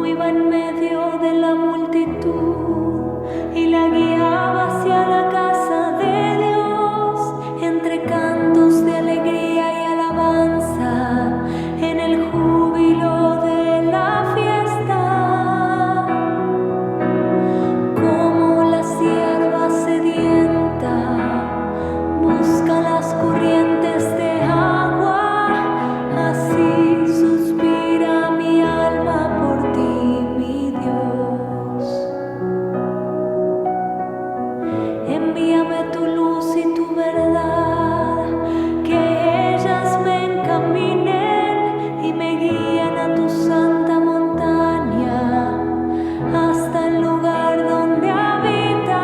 iba en medio de la multitud y la guiaba hacia la casa de Dios, entre cantos de alegría y alabanza, en el júbilo de la fiesta. Como la sierva sedienta busca las corrientes de agua, así suspira mi alma por ti, mi Dios. Envíame tu luz y tu verdad, que ellas me encaminen y me guíen a tu santa montaña, hasta el lugar donde habitas.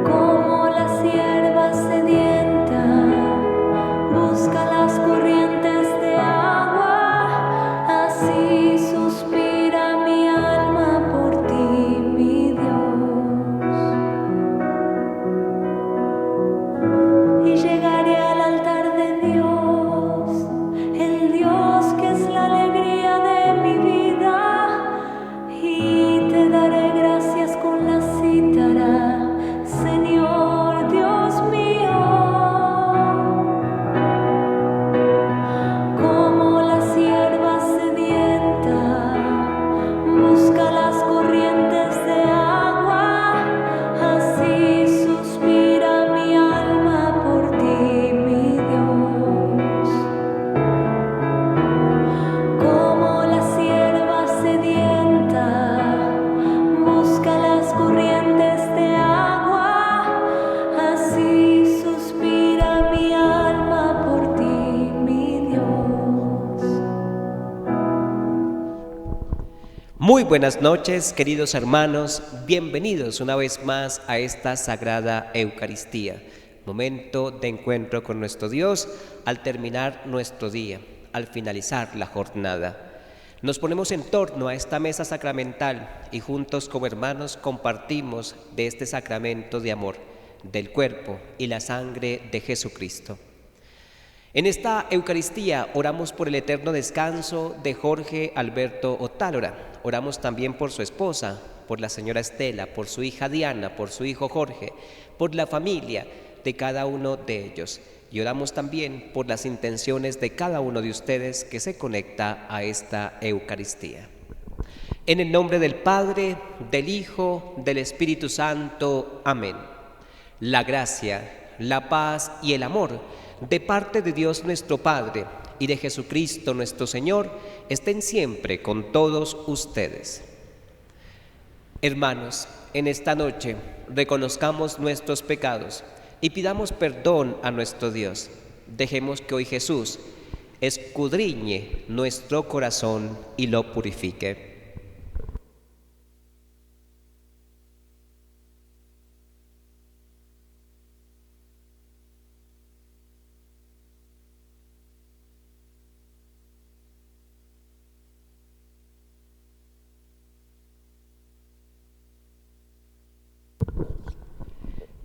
Como la sierva sedienta busca las corrientes de agua, así suspira mi alma por ti, mi Dios. Y llegaré al altar de Dios, el Dios que es la alegría de mi vida, y te daré gracias con la cítara, Señor Dios mío. Como la sierva sedienta busca las corrientes de agua, así suspira mi alma por ti, mi Dios. Como la sierva sedienta busca las corrientes de agua, así suspira mi alma por ti, mi Dios. Muy buenas noches, queridos hermanos, bienvenidos una vez más a esta Sagrada Eucaristía, momento de encuentro con nuestro Dios al terminar nuestro día, al finalizar la jornada. Nos ponemos en torno a esta mesa sacramental y juntos como hermanos compartimos de este sacramento de amor, del cuerpo y la sangre de Jesucristo. En esta Eucaristía oramos por el eterno descanso de Jorge Alberto Otálora. Oramos también por su esposa, por la señora Estela, por su hija Diana, por su hijo Jorge, por la familia de cada uno de ellos. Y oramos también por las intenciones de cada uno de ustedes que se conecta a esta Eucaristía. En el nombre del Padre, del Hijo, del Espíritu Santo. Amén. La gracia, la paz y el amor de parte de Dios nuestro Padre y de Jesucristo nuestro Señor estén siempre con todos ustedes. Hermanos, en esta noche reconozcamos nuestros pecados y pidamos perdón a nuestro Dios. Dejemos que hoy Jesús escudriñe nuestro corazón y lo purifique.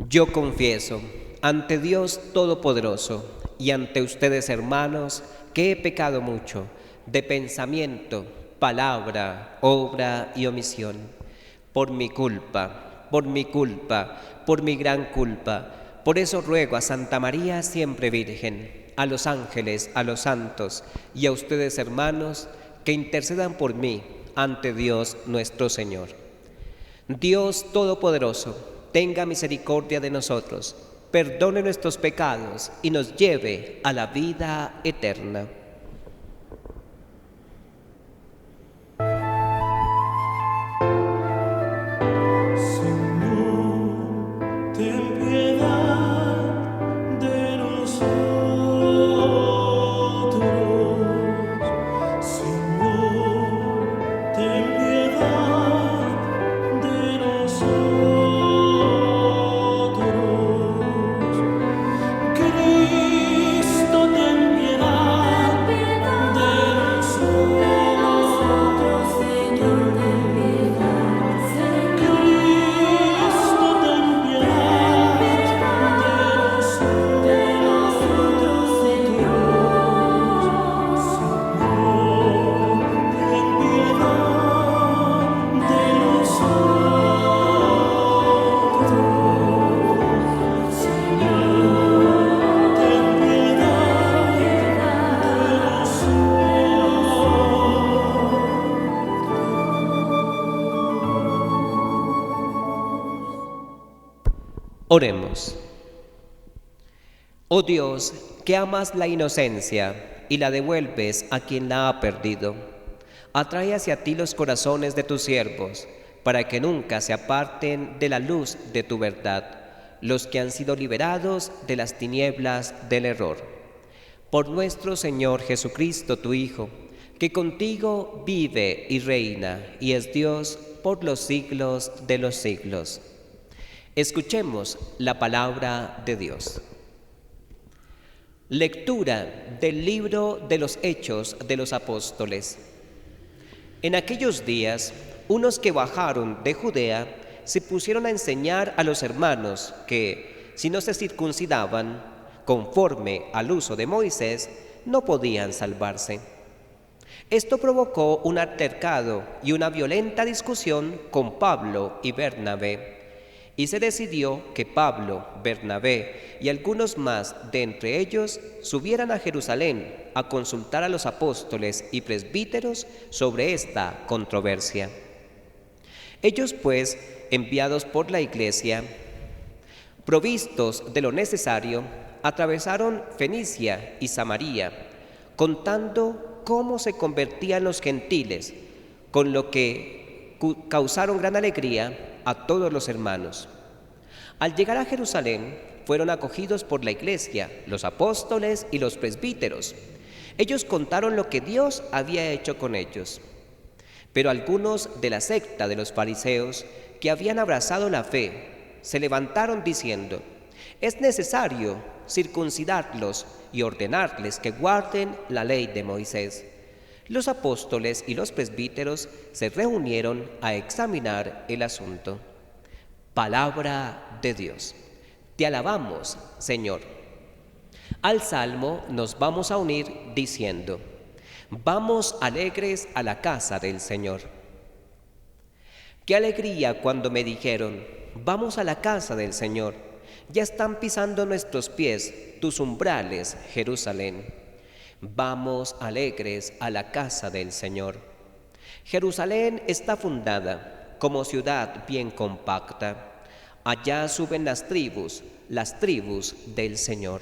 Yo confieso ante Dios Todopoderoso y ante ustedes, hermanos, que he pecado mucho de pensamiento, palabra, obra y omisión. Por mi culpa, por mi gran culpa. Por eso ruego a Santa María siempre Virgen, a los ángeles, a los santos y a ustedes, hermanos, que intercedan por mí ante Dios nuestro Señor. Dios Todopoderoso, tenga misericordia de nosotros, perdone nuestros pecados y nos lleve a la vida eterna. Cristo, ten piedad. Oremos. Oh Dios, que amas la inocencia y la devuelves a quien la ha perdido, atrae hacia ti los corazones de tus siervos, para que nunca se aparten de la luz de tu verdad, los que han sido liberados de las tinieblas del error. Por nuestro Señor Jesucristo, tu Hijo, que contigo vive y reina y es Dios por los siglos de los siglos. Escuchemos la palabra de Dios. Lectura del libro de los Hechos de los Apóstoles. En aquellos días, unos que bajaron de Judea se pusieron a enseñar a los hermanos que, si no se circuncidaban, conforme al uso de Moisés, no podían salvarse. Esto provocó un altercado y una violenta discusión con Pablo y Bernabé, y se decidió que Pablo, Bernabé y algunos más de entre ellos subieran a Jerusalén a consultar a los apóstoles y presbíteros sobre esta controversia. Ellos, pues, enviados por la Iglesia, provistos de lo necesario, atravesaron Fenicia y Samaria, contando cómo se convertían los gentiles, con lo que causaron gran alegría a todos los hermanos. Al llegar a Jerusalén, fueron acogidos por la Iglesia, los apóstoles y los presbíteros. Ellos contaron lo que Dios había hecho con ellos. Pero algunos de la secta de los fariseos, que habían abrazado la fe, se levantaron diciendo: «Es necesario circuncidarlos y ordenarles que guarden la ley de Moisés». Los apóstoles y los presbíteros se reunieron a examinar el asunto. Palabra de Dios. Te alabamos, Señor. Al salmo nos vamos a unir diciendo: «Vamos alegres a la casa del Señor». Qué alegría cuando me dijeron: «Vamos a la casa del Señor». Ya están pisando nuestros pies tus umbrales, Jerusalén. Vamos alegres a la casa del Señor. Jerusalén está fundada como ciudad bien compacta. Allá suben las tribus del Señor.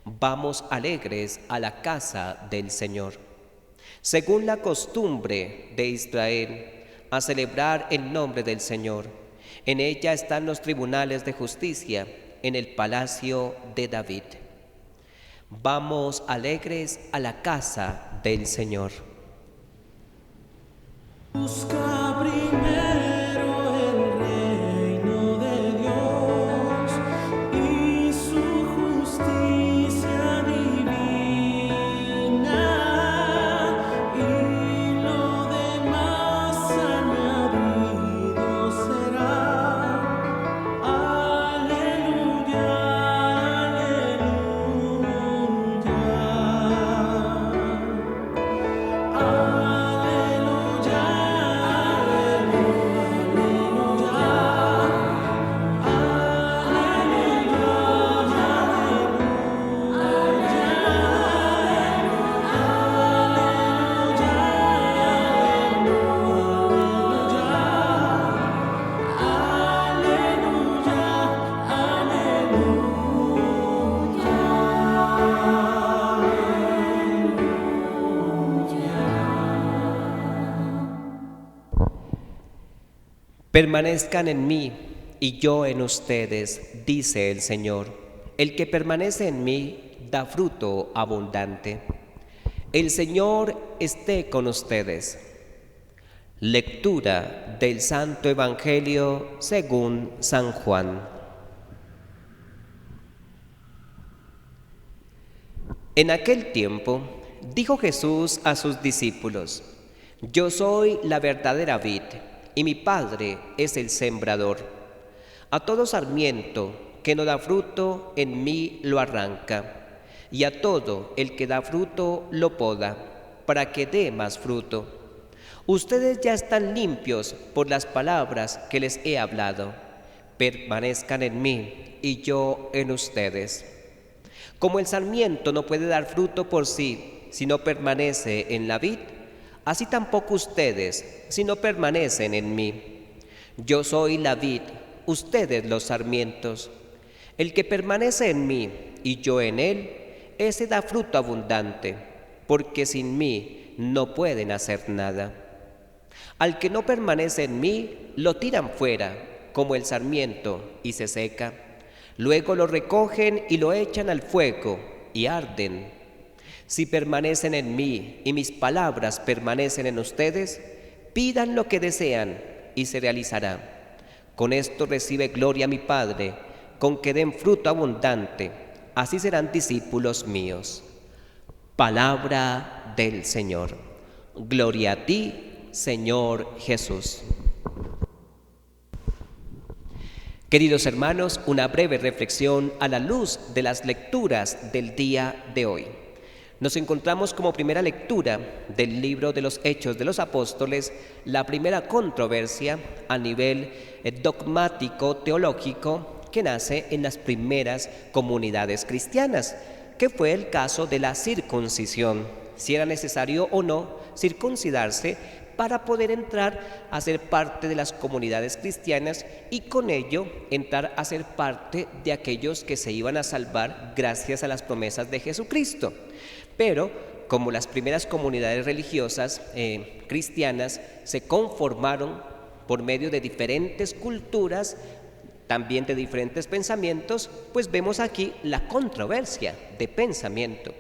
Vamos alegres a la casa del Señor. Según la costumbre de Israel, a celebrar el nombre del Señor. En ella están los tribunales de justicia, en el palacio de David. Vamos alegres a la casa del Señor. Busca primero el reino de Dios y su justicia divina, y lo demás añadido será. Aleluya, Permanezcan en mí y yo en ustedes, dice el Señor. El que permanece en mí da fruto abundante. El Señor esté con ustedes. Lectura del Santo Evangelio según San Juan. En aquel tiempo dijo Jesús a sus discípulos: «Yo soy la verdadera vid, y mi Padre es el sembrador. A todo sarmiento que no da fruto, en mí lo arranca, y a todo el que da fruto lo poda, para que dé más fruto. Ustedes ya están limpios por las palabras que les he hablado. Permanezcan en mí y yo en ustedes. Como el sarmiento no puede dar fruto por sí si no permanece en la vid, así tampoco ustedes si no permanecen en mí. Yo soy la vid, ustedes los sarmientos. El que permanece en mí y yo en él, ese da fruto abundante, porque sin mí no pueden hacer nada. Al que no permanece en mí, lo tiran fuera, como el sarmiento, y se seca. Luego lo recogen y lo echan al fuego, y arden. Si permanecen en mí y mis palabras permanecen en ustedes, pidan lo que desean y se realizará. Con esto recibe gloria mi Padre, con que den fruto abundante, así serán discípulos míos. Palabra del Señor. Gloria a ti, Señor Jesús. Queridos hermanos, una breve reflexión a la luz de las lecturas del día de hoy. Nos encontramos como primera lectura del libro de los Hechos de los Apóstoles, la primera controversia a nivel dogmático, teológico, que nace en las primeras comunidades cristianas, que fue el caso de la circuncisión, si era necesario o no circuncidarse para poder entrar a ser parte de las comunidades cristianas y con ello entrar a ser parte de aquellos que se iban a salvar gracias a las promesas de Jesucristo. Pero como las primeras comunidades religiosas cristianas se conformaron por medio de diferentes culturas, también de diferentes pensamientos, pues vemos aquí la controversia de pensamiento.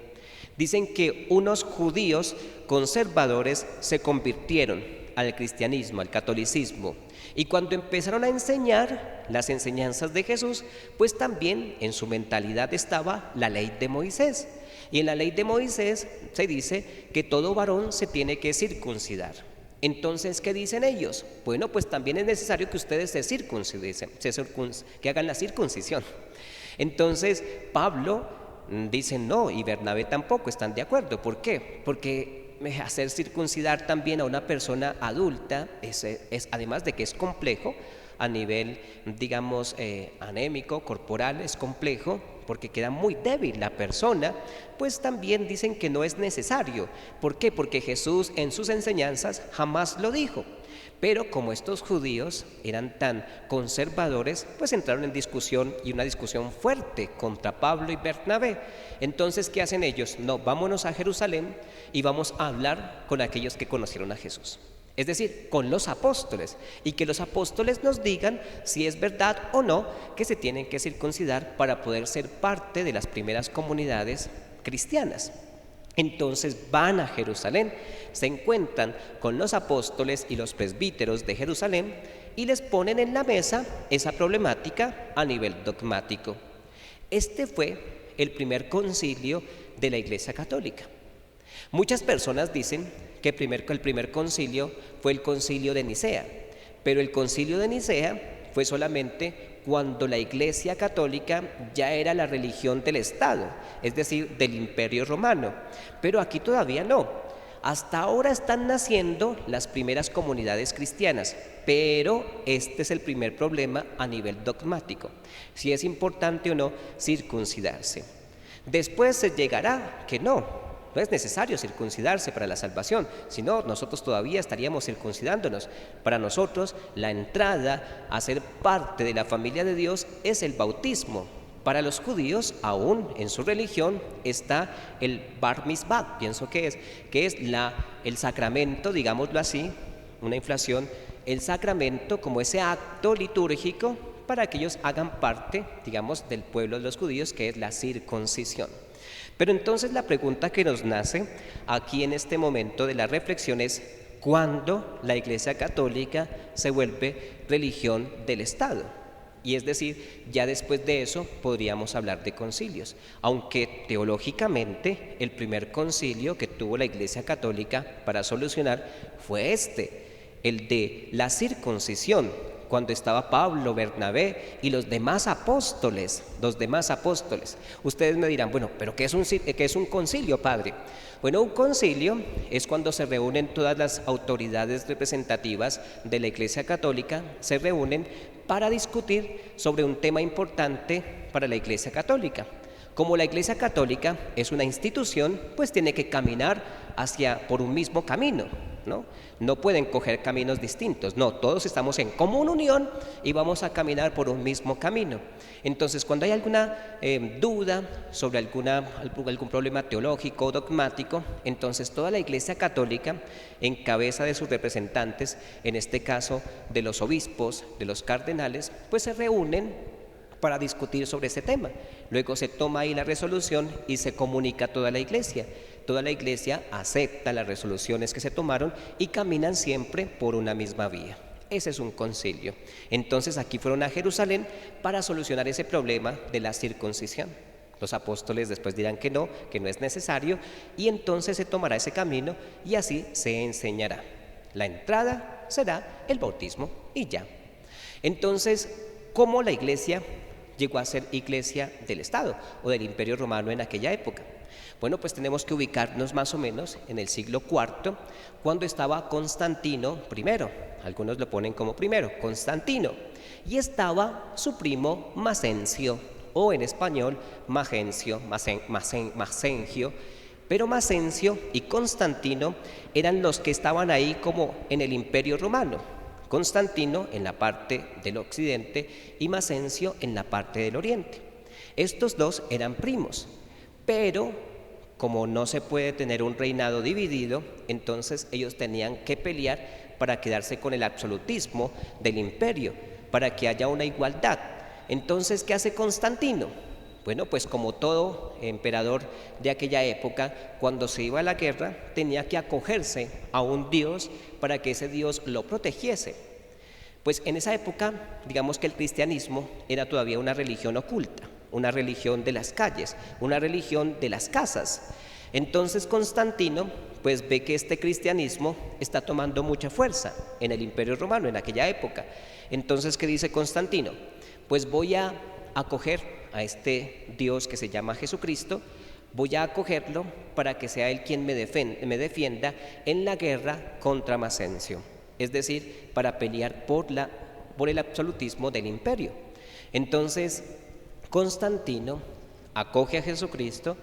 Dicen que unos judíos conservadores se convirtieron al cristianismo, al catolicismo, y cuando empezaron a enseñar las enseñanzas de Jesús, pues también en su mentalidad estaba la ley de Moisés. Y en la ley de Moisés se dice que todo varón se tiene que circuncidar. Entonces, ¿qué dicen ellos? Bueno, pues también es necesario que ustedes se circunciden, que hagan la circuncisión. Entonces, Pablo dice no, y Bernabé tampoco están de acuerdo. ¿Por qué? Porque hacer circuncidar también a una persona adulta es además de que es complejo a nivel, digamos, anémico, corporal, es complejo porque queda muy débil la persona, pues también dicen que no es necesario. ¿Por qué? Porque Jesús en sus enseñanzas jamás lo dijo. Pero como estos judíos eran tan conservadores, pues entraron en discusión y una discusión fuerte contra Pablo y Bernabé. Entonces, ¿qué hacen ellos? No, vámonos a Jerusalén y vamos a hablar con aquellos que conocieron a Jesús. Es decir, con los apóstoles, y que los apóstoles nos digan si es verdad o no que se tienen que circuncidar para poder ser parte de las primeras comunidades cristianas. Entonces van a Jerusalén, se encuentran con los apóstoles y los presbíteros de Jerusalén y les ponen en la mesa esa problemática a nivel dogmático. Este fue el primer concilio de la Iglesia Católica. Muchas personas dicen que el primer concilio fue el concilio de Nicea, pero el concilio de Nicea fue solamente cuando la Iglesia Católica ya era la religión del Estado, es decir, del Imperio Romano, pero aquí todavía no. Hasta ahora están naciendo las primeras comunidades cristianas, pero este es el primer problema a nivel dogmático, si es importante o no circuncidarse. Después se llegará que no es necesario circuncidarse para la salvación, si no, nosotros todavía estaríamos circuncidándonos. Para nosotros, la entrada a ser parte de la familia de Dios es el bautismo. Para los judíos, aún en su religión, está el Bar Mitzvah, pienso que es el sacramento, digámoslo así, una inflación, el sacramento como ese acto litúrgico para que ellos hagan parte, digamos, del pueblo de los judíos, que es la circuncisión. Pero entonces la pregunta que nos nace aquí en este momento de la reflexión es: ¿cuándo la Iglesia Católica se vuelve religión del Estado? Y es decir, ya después de eso podríamos hablar de concilios, aunque teológicamente el primer concilio que tuvo la Iglesia Católica para solucionar fue el de la circuncisión, cuando estaba Pablo, Bernabé y los demás apóstoles. Ustedes me dirán, bueno, ¿pero qué es un concilio, padre? Bueno, un concilio es cuando se reúnen todas las autoridades representativas de la Iglesia Católica, se reúnen para discutir sobre un tema importante para la Iglesia Católica. Como la Iglesia Católica es una institución, pues tiene que caminar por un mismo camino, ¿no? No pueden coger caminos distintos, no, todos estamos en común unión y vamos a caminar por un mismo camino. Entonces, cuando hay alguna duda sobre algún problema teológico o dogmático, entonces toda la Iglesia Católica, en cabeza de sus representantes, en este caso de los obispos, de los cardenales, pues se reúnen para discutir sobre ese tema. Luego se toma ahí la resolución y se comunica a toda la Iglesia. Toda la Iglesia acepta las resoluciones que se tomaron y caminan siempre por una misma vía. Ese es un concilio. Entonces aquí fueron a Jerusalén para solucionar ese problema de la circuncisión. Los apóstoles después dirán que no es necesario, y entonces se tomará ese camino y así se enseñará. La entrada será el bautismo y ya. Entonces, ¿cómo la Iglesia llegó a ser Iglesia del Estado o del Imperio Romano en aquella época? Bueno, pues tenemos que ubicarnos más o menos en el siglo IV, cuando estaba Constantino I, algunos lo ponen como primero, Constantino, y estaba su primo Macencio, o en español Macencio, pero Macencio y Constantino eran los que estaban ahí como en el Imperio Romano. Constantino en la parte del occidente y Macencio en la parte del oriente. Estos dos eran primos, pero como no se puede tener un reinado dividido, entonces ellos tenían que pelear para quedarse con el absolutismo del imperio, para que haya una igualdad. Entonces, ¿qué hace Constantino? Bueno, pues como todo emperador de aquella época, cuando se iba a la guerra, tenía que acogerse a un dios para que ese dios lo protegiese. Pues en esa época, digamos que el cristianismo era todavía una religión oculta, una religión de las calles, una religión de las casas. Entonces Constantino pues ve que este cristianismo está tomando mucha fuerza en el Imperio Romano en aquella época. Entonces, ¿qué dice Constantino? Pues voy a acoger a este Dios que se llama Jesucristo, voy a acogerlo para que sea Él quien me defienda en la guerra contra Macencio, es decir, para pelear por el absolutismo del imperio. Entonces, Constantino acoge a Jesucristo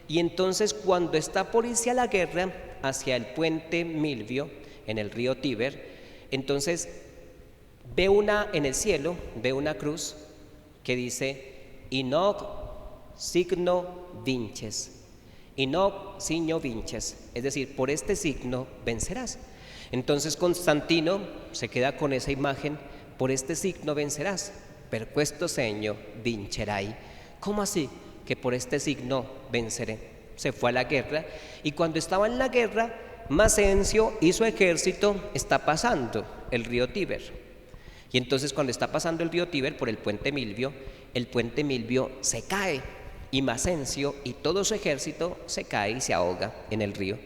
y entonces cuando está por irse a la guerra hacia el puente Milvio, en el río Tíber, entonces ve en el cielo, ve una cruz que dice «In hoc signo vinces», «In hoc signo vinces», es decir, por este signo vencerás. Entonces Constantino se queda con esa imagen, por este signo vencerás, per questo segno vincerai. ¿Cómo así que por este signo venceré? Se fue a la guerra y cuando estaba en la guerra, Macencio y su ejército está pasando el río Tíber. Y entonces cuando está pasando el río Tíber por el puente Milvio se cae y Macencio y todo su ejército se cae y se ahoga en el río.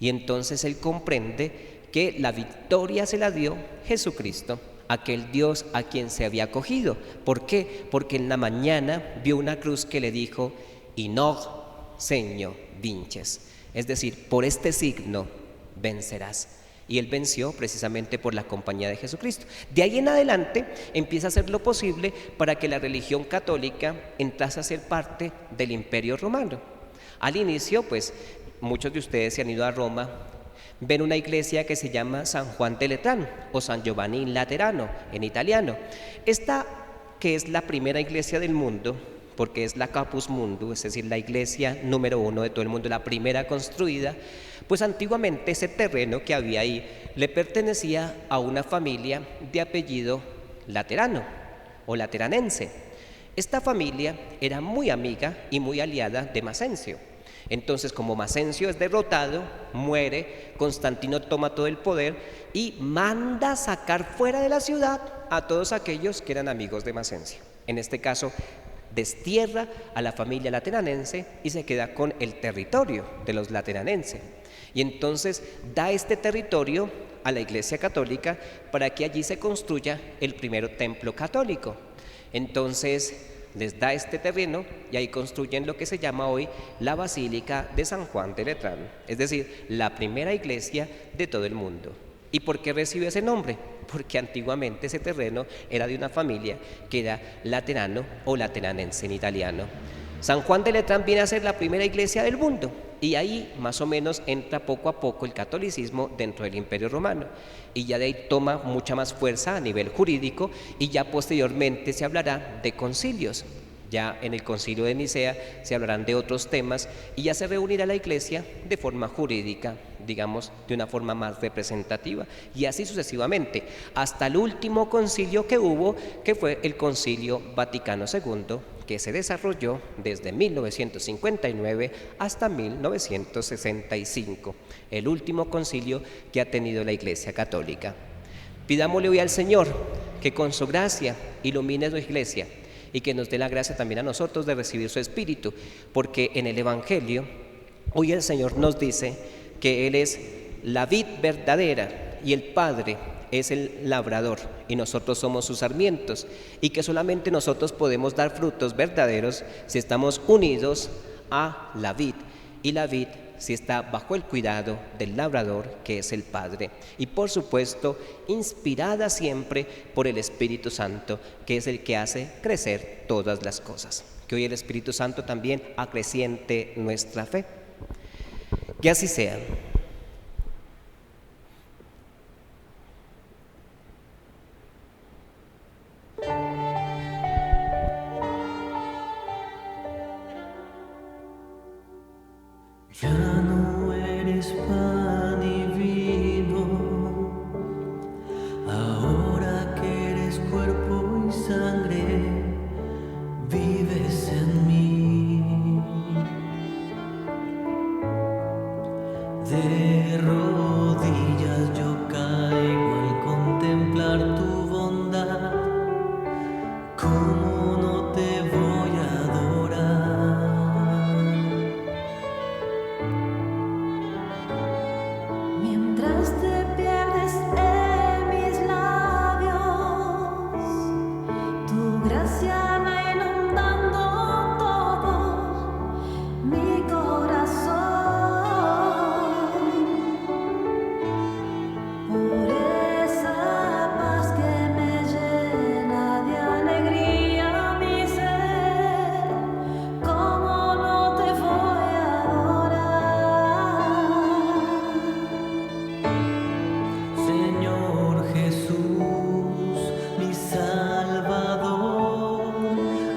Y entonces él comprende que la victoria se la dio Jesucristo, aquel Dios a quien se había acogido. ¿Por qué? Porque en la mañana vio una cruz que le dijo «In hoc signo vinces», es decir, por este signo vencerás. Y él venció precisamente por la compañía de Jesucristo. De ahí en adelante empieza a hacer lo posible para que la religión católica entrase a ser parte del Imperio Romano. Al inicio, pues, muchos de ustedes se han ido a Roma, ven una iglesia que se llama San Juan de Letrán o San Giovanni Laterano en italiano. Esta, que es la primera iglesia del mundo, porque es la Capus Mundi, es decir, la iglesia número 1 de todo el mundo, la primera construida, pues antiguamente ese terreno que había ahí le pertenecía a una familia de apellido Laterano o lateranense. Esta familia era muy amiga y muy aliada de Macencio. Entonces, como Macencio es derrotado, muere, Constantino toma todo el poder y manda sacar fuera de la ciudad a todos aquellos que eran amigos de Macencio. En este caso, destierra a la familia lateranense y se queda con el territorio de los lateranenses. Y entonces da este territorio a la Iglesia Católica para que allí se construya el primer templo católico. Entonces les da este terreno y ahí construyen lo que se llama hoy la Basílica de San Juan de Letrán, es decir, la primera iglesia de todo el mundo. ¿Y por qué recibe ese nombre? Porque antiguamente ese terreno era de una familia que era laterano o lateranense en italiano. San Juan de Letrán viene a ser la primera iglesia del mundo y ahí más o menos entra poco a poco el catolicismo dentro del Imperio Romano, y ya de ahí toma mucha más fuerza a nivel jurídico, y ya posteriormente se hablará de concilios. Ya en el concilio de Nicea se hablarán de otros temas y ya se reunirá la Iglesia de forma jurídica, digamos, de una forma más representativa, y así sucesivamente, hasta el último concilio que hubo, que fue el Concilio Vaticano II, que se desarrolló desde 1959 hasta 1965, el último concilio que ha tenido la Iglesia Católica. Pidámosle hoy al Señor que con su gracia ilumine su Iglesia, y que nos dé la gracia también a nosotros de recibir su Espíritu, porque en el Evangelio hoy el Señor nos dice que Él es la vid verdadera y el Padre es el labrador y nosotros somos sus sarmientos, y que solamente nosotros podemos dar frutos verdaderos si estamos unidos a la vid, y la vid si está bajo el cuidado del labrador, que es el Padre, y por supuesto inspirada siempre por el Espíritu Santo, que es el que hace crecer todas las cosas. Que hoy el Espíritu Santo también acreciente nuestra fe. Que así sea. Ya no eres pan y vino, ahora que eres cuerpo y sangre, vives en mí. De rodillas yo caigo al contemplar tu bondad, ¿cómo no te voy a adorar? Mientras te pierdes en mis labios, tu gracia va inundando todo mi corazón. Por esa paz que me llena de alegría mi ser, ¿cómo no te voy a adorar? Señor Jesús, mi Salvador,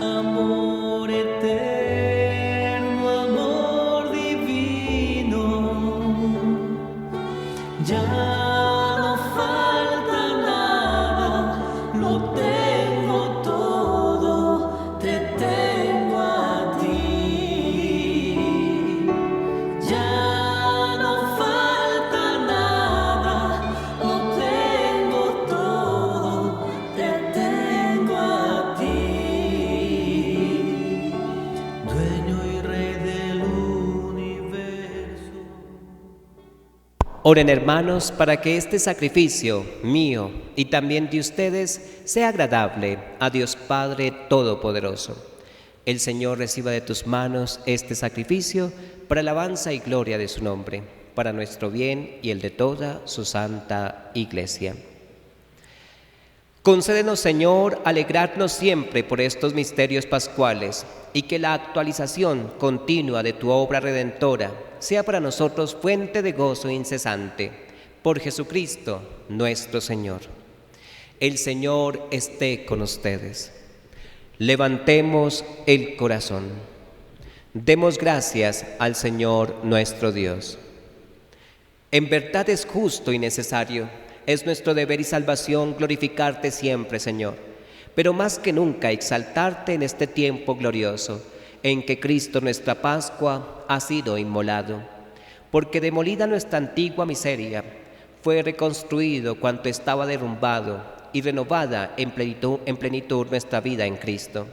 amor eterno, amor divino, ya no falta nada, lo tengo todo, te tengo a ti. Ya no falta nada, lo tengo todo, te tengo a ti. Dueño y rey del universo. Oren, hermanos, para que este sacrificio mío y también de ustedes sea agradable a Dios Padre Todopoderoso. El Señor reciba de tus manos este sacrificio para alabanza y gloria de su nombre, para nuestro bien y el de toda su santa Iglesia. Concédenos, Señor, alegrarnos siempre por estos misterios pascuales, y que la actualización continua de tu obra redentora sea para nosotros fuente de gozo incesante. Por Jesucristo nuestro Señor. El Señor esté con ustedes. Levantemos el corazón. Demos gracias al Señor nuestro Dios. En verdad es justo y necesario, es nuestro deber y salvación glorificarte siempre, Señor, pero más que nunca exaltarte en este tiempo glorioso, en que Cristo nuestra Pascua ha sido inmolado, porque demolida nuestra antigua miseria, fue reconstruido cuanto estaba derrumbado y renovada en plenitud nuestra vida en Cristo.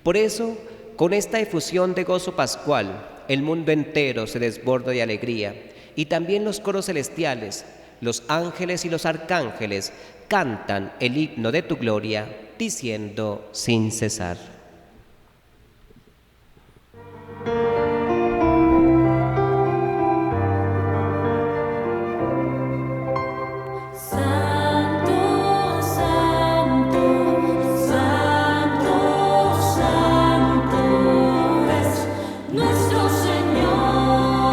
Por eso, con esta efusión de gozo pascual, el mundo entero se desborda de alegría, y también los coros celestiales, los ángeles y los arcángeles cantan el himno de tu gloria, diciendo sin cesar. Santo, santo, santo, santo es nuestro Señor.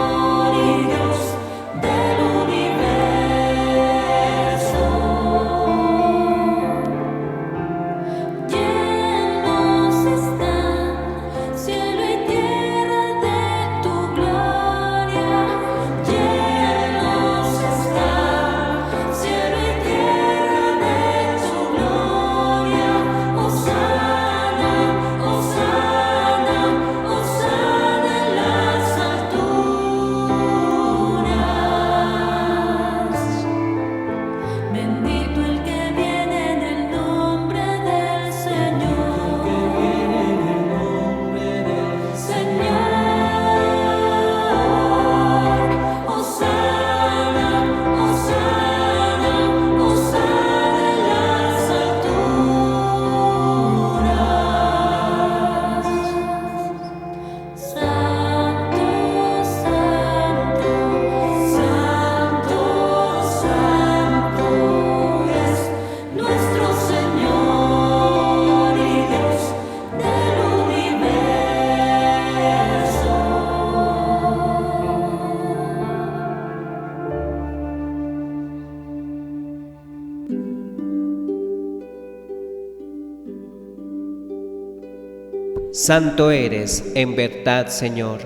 Santo eres, en verdad, Señor,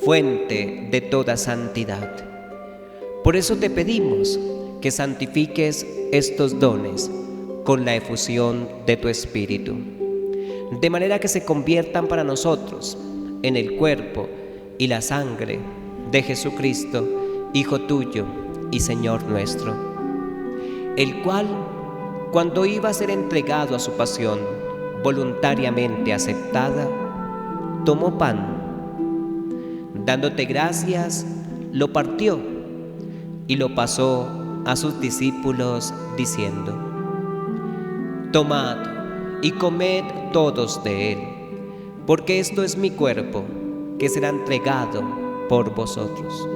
fuente de toda santidad. Por eso te pedimos que santifiques estos dones con la efusión de tu Espíritu, de manera que se conviertan para nosotros en el cuerpo y la sangre de Jesucristo, Hijo tuyo y Señor nuestro, el cual, cuando iba a ser entregado a su pasión voluntariamente aceptada, tomó pan, dándote gracias, lo partió y lo pasó a sus discípulos diciendo: Tomad y comed todos de él, porque esto es mi cuerpo, que será entregado por vosotros.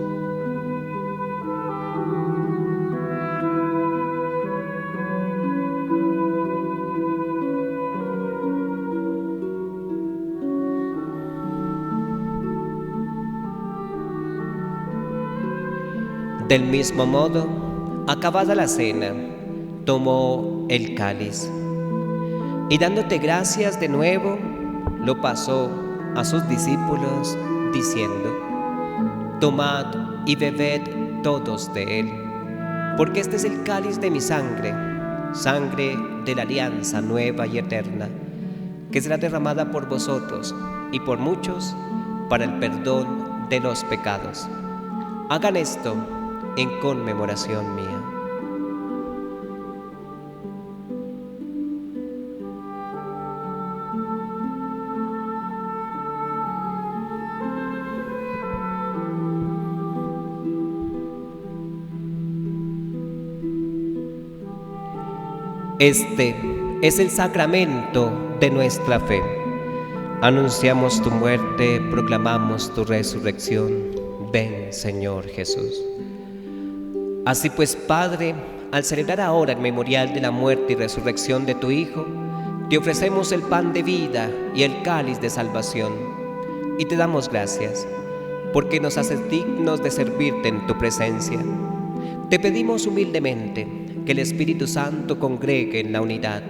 Del mismo modo, acabada la cena, tomó el cáliz y dándote gracias de nuevo, lo pasó a sus discípulos diciendo: Tomad y bebed todos de él, porque este es el cáliz de mi sangre, sangre de la alianza nueva y eterna, que será derramada por vosotros y por muchos para el perdón de los pecados. Hagan esto en conmemoración mía. Este es el sacramento de nuestra fe. Anunciamos tu muerte, proclamamos tu resurrección. Ven, Señor Jesús. Así pues, Padre, al celebrar ahora el memorial de la muerte y resurrección de tu Hijo, te ofrecemos el pan de vida y el cáliz de salvación, y te damos gracias, porque nos haces dignos de servirte en tu presencia. Te pedimos humildemente que el Espíritu Santo congregue en la unidad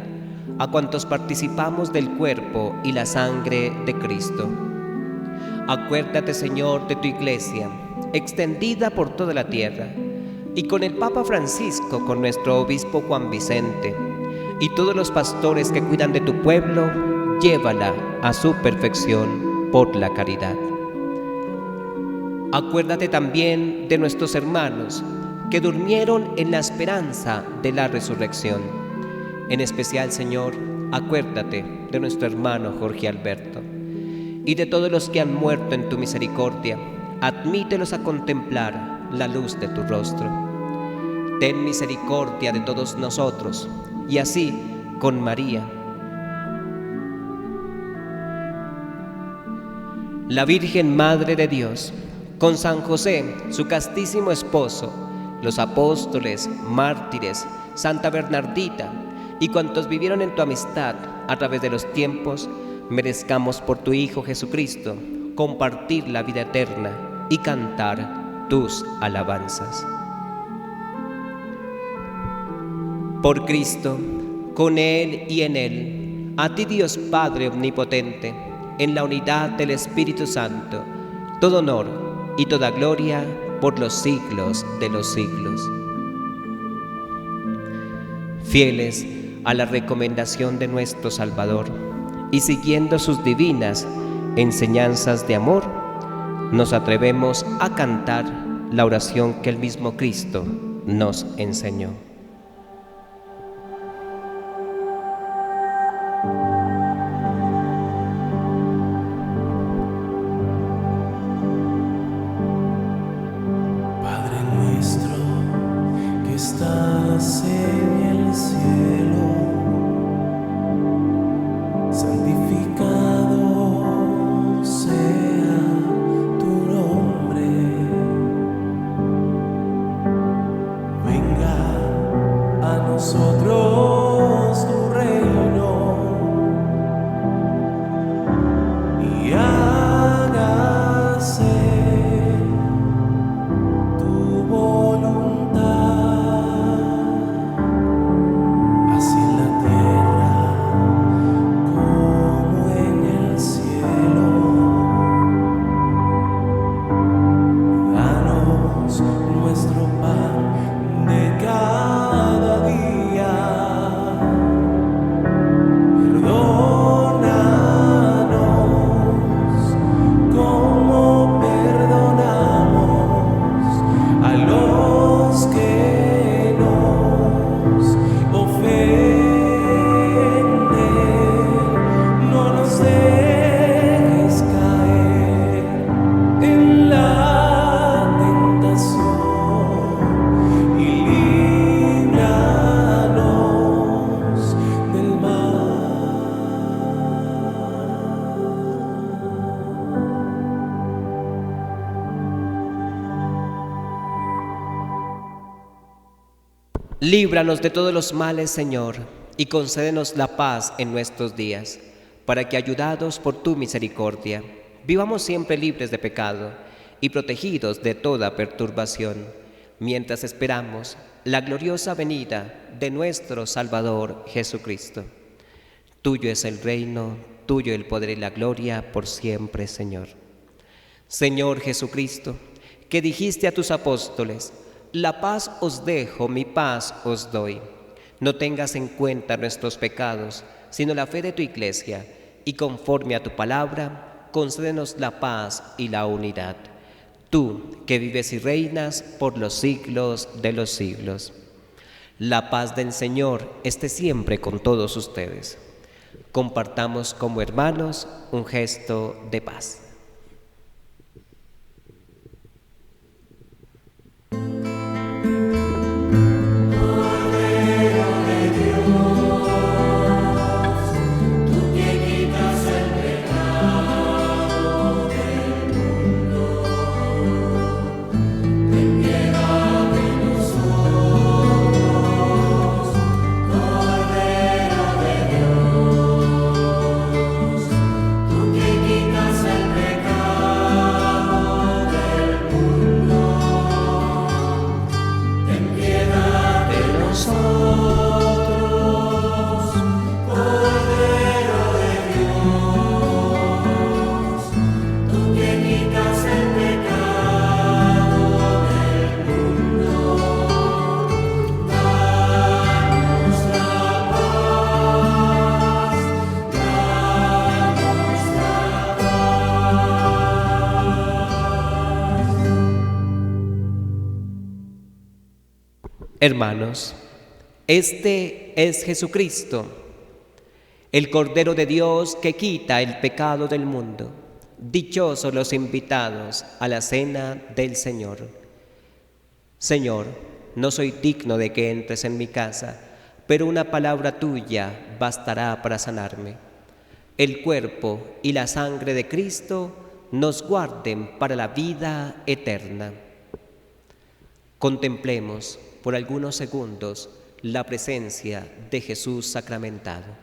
a cuantos participamos del cuerpo y la sangre de Cristo. Acuérdate, Señor, de tu Iglesia, extendida por toda la tierra, y con el Papa Francisco, con nuestro obispo Juan Vicente, y todos los pastores que cuidan de tu pueblo, llévala a su perfección por la caridad. Acuérdate también de nuestros hermanos que durmieron en la esperanza de la resurrección. En especial, Señor, acuérdate de nuestro hermano Jorge Alberto y de todos los que han muerto en tu misericordia. Admítelos a contemplar la luz de tu rostro. Ten misericordia de todos nosotros, y así, con María, la Virgen Madre de Dios, con San José, su castísimo esposo, los apóstoles, mártires, Santa Bernardita y cuantos vivieron en tu amistad a través de los tiempos, merezcamos por tu Hijo Jesucristo compartir la vida eterna y cantar tus alabanzas. Por Cristo, con Él y en Él, a ti Dios Padre Omnipotente, en la unidad del Espíritu Santo, todo honor y toda gloria por los siglos de los siglos. Fieles a la recomendación de nuestro Salvador y siguiendo sus divinas enseñanzas de amor, nos atrevemos a cantar la oración que el mismo Cristo nos enseñó. Padre nuestro que estás en el cielo, santificado sea tu nombre. Venga a nosotros tu reino y hágase tu voluntad, así en la tierra como en el cielo. Líbranos de todos los males, Señor, y concédenos la paz en nuestros días, para que, ayudados por tu misericordia, vivamos siempre libres de pecado y protegidos de toda perturbación, mientras esperamos la gloriosa venida de nuestro Salvador Jesucristo. Tuyo es el reino, tuyo el poder y la gloria por siempre, Señor. Señor Jesucristo, que dijiste a tus apóstoles: la paz os dejo, mi paz os doy. No tengas en cuenta nuestros pecados, sino la fe de tu Iglesia, y conforme a tu palabra, concédenos la paz y la unidad. Tú, que vives y reinas por los siglos de los siglos. La paz del Señor esté siempre con todos ustedes. Compartamos como hermanos un gesto de paz. Hermanos, este es Jesucristo, el Cordero de Dios que quita el pecado del mundo. Dichosos los invitados a la cena del Señor. Señor, no soy digno de que entres en mi casa, pero una palabra tuya bastará para sanarme. El cuerpo y la sangre de Cristo nos guarden para la vida eterna. Contemplemos por algunos segundos la presencia de Jesús sacramentado.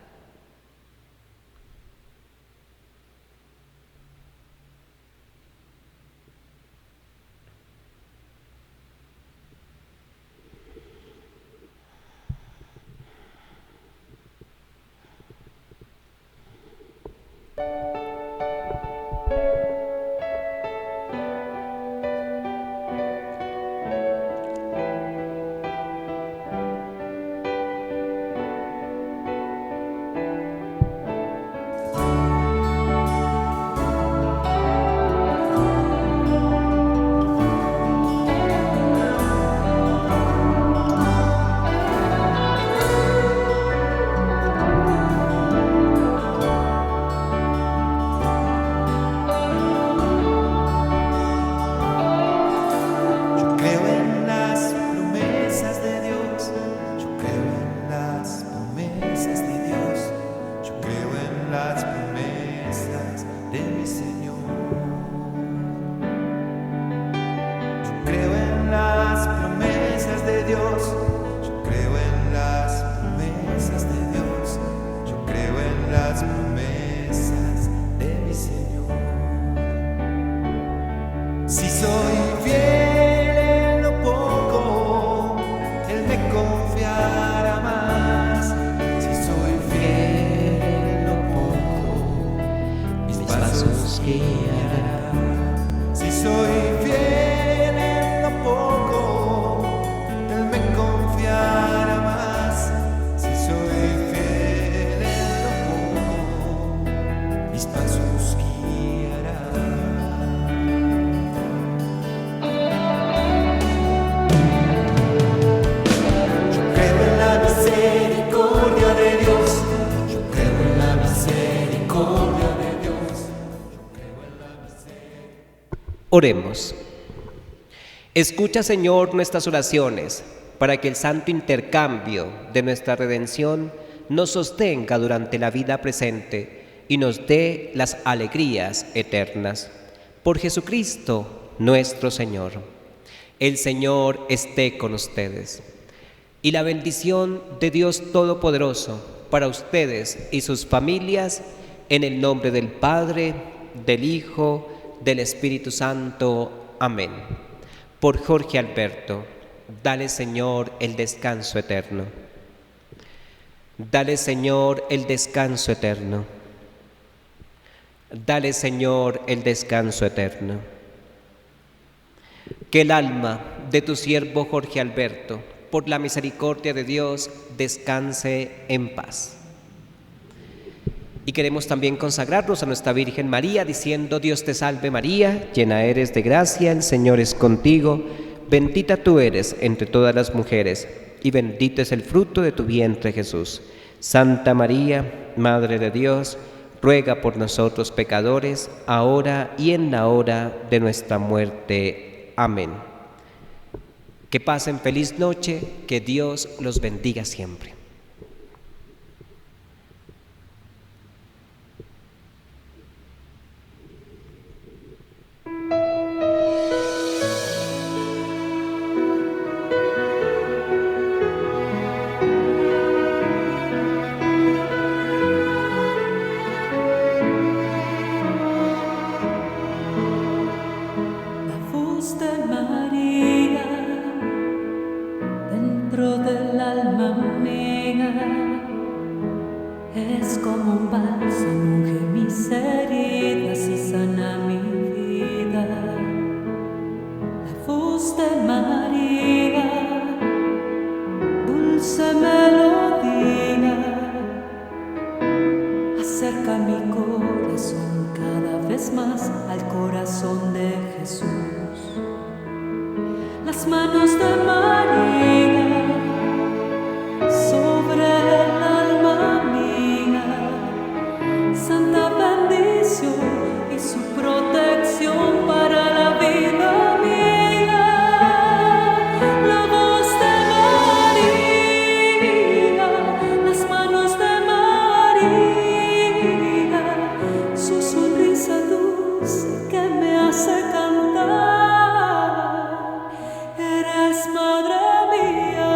Oremos. Escucha, Señor, nuestras oraciones, para que el santo intercambio de nuestra redención nos sostenga durante la vida presente y nos dé las alegrías eternas. Por Jesucristo nuestro Señor. El Señor esté con ustedes. Y la bendición de Dios Todopoderoso para ustedes y sus familias, en el nombre del Padre, del Hijo, del Espíritu Santo. Amén. Por Jorge Alberto, dale, Señor, el descanso eterno. Dale, Señor, el descanso eterno. Dale, Señor, el descanso eterno. Que el alma de tu siervo Jorge Alberto, por la misericordia de Dios, descanse en paz. Y queremos también consagrarnos a nuestra Virgen María, diciendo: Dios te salve María, llena eres de gracia, el Señor es contigo, bendita tú eres entre todas las mujeres, y bendito es el fruto de tu vientre Jesús. Santa María, Madre de Dios, ruega por nosotros pecadores, ahora y en la hora de nuestra muerte. Amén. Que pasen feliz noche, que Dios los bendiga siempre. Es como un bálsamo, unge mis heridas y sana mi vida. La voz de María, dulce melodía, acerca mi corazón cada vez más al corazón de Jesús. Las manos de María sobre el alma mía, santa bendición y su protección para la vida mía. La voz de María, las manos de María, su sonrisa dulce que me hace cantar. Eres madre mía.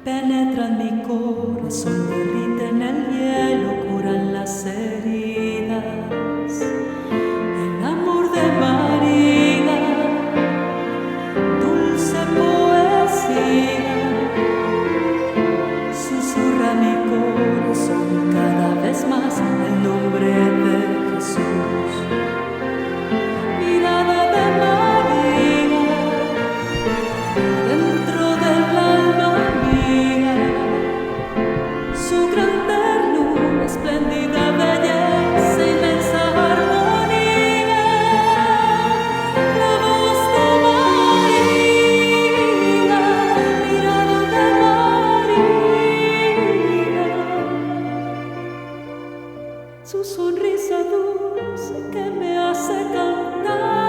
Penetran mi corazón, derriten el hielo, curan las heridas. El amor de María, dulce poesía, susurra mi corazón cada vez más el nombre de Jesús. Mirada de María, dentro del alma mía, su gran ternura, espléndida belleza, inmensa armonía. La voz de María, mirada de María, su sonrisa dulce que me hace cantar.